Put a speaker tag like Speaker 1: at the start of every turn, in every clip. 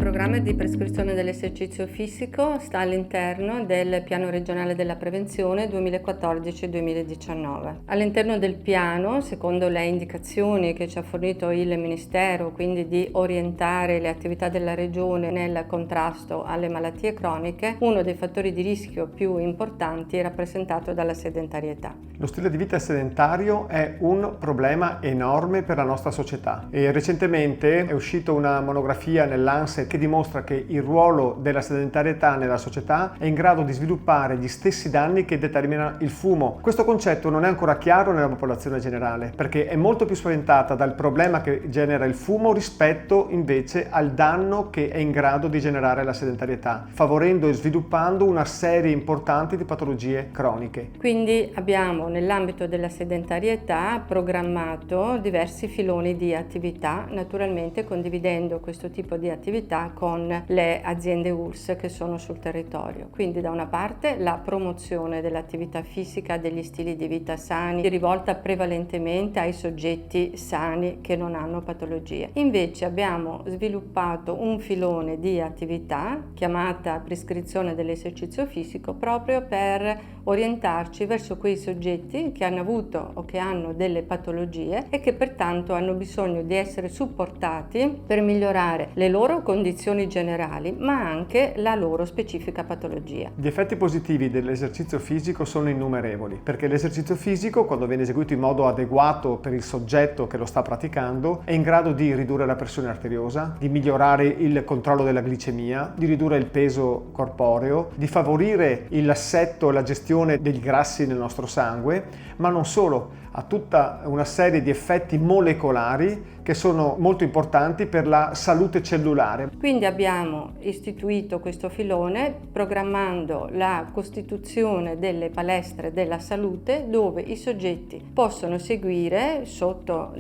Speaker 1: programma di prescrizione dell'esercizio fisico sta all'interno del Piano regionale della prevenzione 2014-2019. All'interno del piano, secondo le indicazioni che ci ha fornito il Ministero, quindi di orientare le attività della Regione nel contrasto alle malattie croniche, uno dei fattori di rischio più importanti è rappresentato dalla sedentarietà.
Speaker 2: Lo stile di vita sedentario è un problema enorme per la nostra società e recentemente è uscita una monografia nell'Lancet che dimostra che il ruolo della sedentarietà nella società è in grado di sviluppare gli stessi danni che determina il fumo. Questo concetto non è ancora chiaro nella popolazione generale perché è molto più spaventata dal problema che genera il fumo rispetto invece al danno che è in grado di generare la sedentarietà, favorendo e sviluppando una serie importante di patologie croniche.
Speaker 1: Quindi abbiamo nell'ambito della sedentarietà programmato diversi filoni di attività, naturalmente condividendo questo tipo di attività con le aziende ULSS che sono sul territorio. Quindi da una parte la promozione dell'attività fisica, degli stili di vita sani, rivolta prevalentemente ai soggetti sani che non hanno patologie. Invece abbiamo sviluppato un filone di attività chiamata prescrizione dell'esercizio fisico proprio per orientarci verso quei soggetti che hanno avuto o che hanno delle patologie e che pertanto hanno bisogno di essere supportati per migliorare le loro condizioni generali ma anche la loro specifica patologia.
Speaker 2: Gli effetti positivi dell'esercizio fisico sono innumerevoli perché l'esercizio fisico, quando viene eseguito in modo adeguato per il soggetto che lo sta praticando, è in grado di ridurre la pressione arteriosa, di migliorare il controllo della glicemia, di ridurre il peso corporeo, di favorire l'assetto e la gestione degli grassi nel nostro sangue, ma non solo, ha tutta una serie di effetti molecolari che sono molto importanti per la salute cellulare.
Speaker 1: Quindi abbiamo istituito questo filone programmando la costituzione delle palestre della salute dove i soggetti possono seguire sotto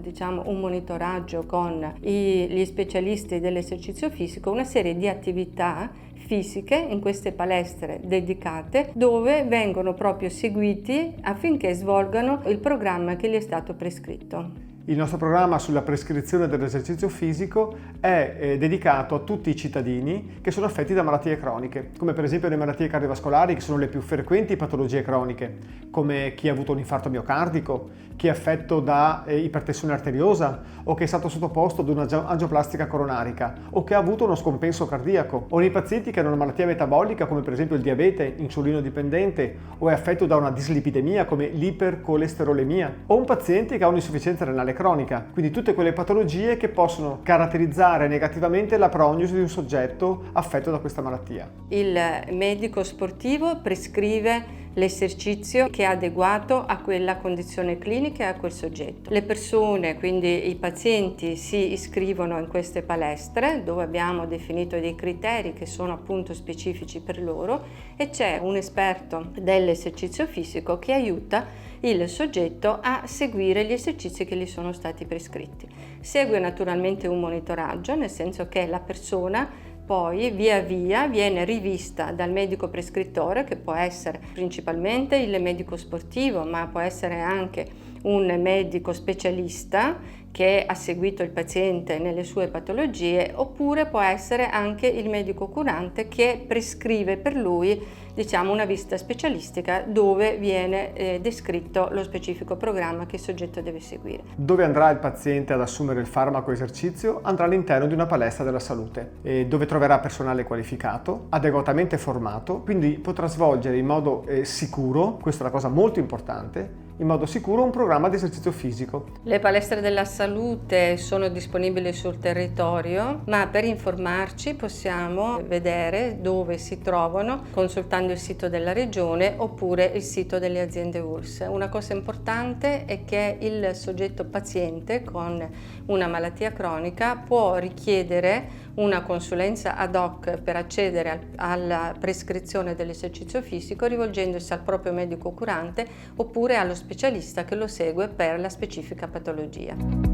Speaker 1: un monitoraggio con gli specialisti dell'esercizio fisico una serie di attività fisiche in queste palestre dedicate dove vengono proprio seguiti affinché svolgano il programma che gli è stato prescritto.
Speaker 2: Il nostro programma sulla prescrizione dell'esercizio fisico è dedicato a tutti i cittadini che sono affetti da malattie croniche, come per esempio le malattie cardiovascolari che sono le più frequenti patologie croniche, come chi ha avuto un infarto miocardico, chi è affetto da ipertensione arteriosa o che è stato sottoposto ad un'angioplastica coronarica o che ha avuto uno scompenso cardiaco, o nei pazienti che hanno una malattia metabolica come per esempio il diabete insulino dipendente o è affetto da una dislipidemia come l'ipercolesterolemia, o un paziente che ha un'insufficienza renale cronica, quindi tutte quelle patologie che possono caratterizzare negativamente la prognosi di un soggetto affetto da questa malattia.
Speaker 1: Il medico sportivo prescrive l'esercizio che è adeguato a quella condizione clinica e a quel soggetto. Le persone, quindi i pazienti, si iscrivono in queste palestre dove abbiamo definito dei criteri che sono appunto specifici per loro e c'è un esperto dell'esercizio fisico che aiuta il soggetto a seguire gli esercizi che gli sono stati prescritti. Segue naturalmente un monitoraggio, nel senso che la persona poi via via viene rivista dal medico prescrittore, che può essere principalmente il medico sportivo, ma può essere anche un medico specialista che ha seguito il paziente nelle sue patologie, oppure può essere anche il medico curante che prescrive per lui una visita specialistica dove viene descritto lo specifico programma che il soggetto deve seguire.
Speaker 2: Dove andrà il paziente ad assumere il farmaco esercizio? Andrà all'interno di una palestra della salute, dove troverà personale qualificato, adeguatamente formato, quindi potrà svolgere in modo sicuro, questa è una cosa molto importante, in modo sicuro un programma di esercizio fisico.
Speaker 1: Le palestre della salute sono disponibili sul territorio, ma per informarci possiamo vedere dove si trovano consultando il sito della Regione oppure il sito delle aziende ULSS. Una cosa importante è che il soggetto paziente con una malattia cronica può richiedere una consulenza ad hoc per accedere alla prescrizione dell'esercizio fisico rivolgendosi al proprio medico curante oppure allo specialista che lo segue per la specifica patologia.